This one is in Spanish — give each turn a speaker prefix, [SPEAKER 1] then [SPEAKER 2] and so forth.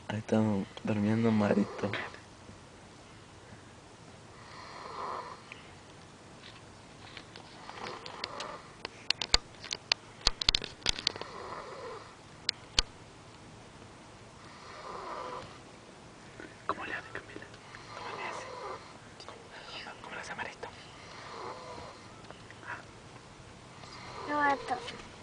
[SPEAKER 1] Ahí está durmiendo Marito. ¿Cómo le hace, Camila? ¿Cómo le hace? ¿Cómo le hace Marito?
[SPEAKER 2] No,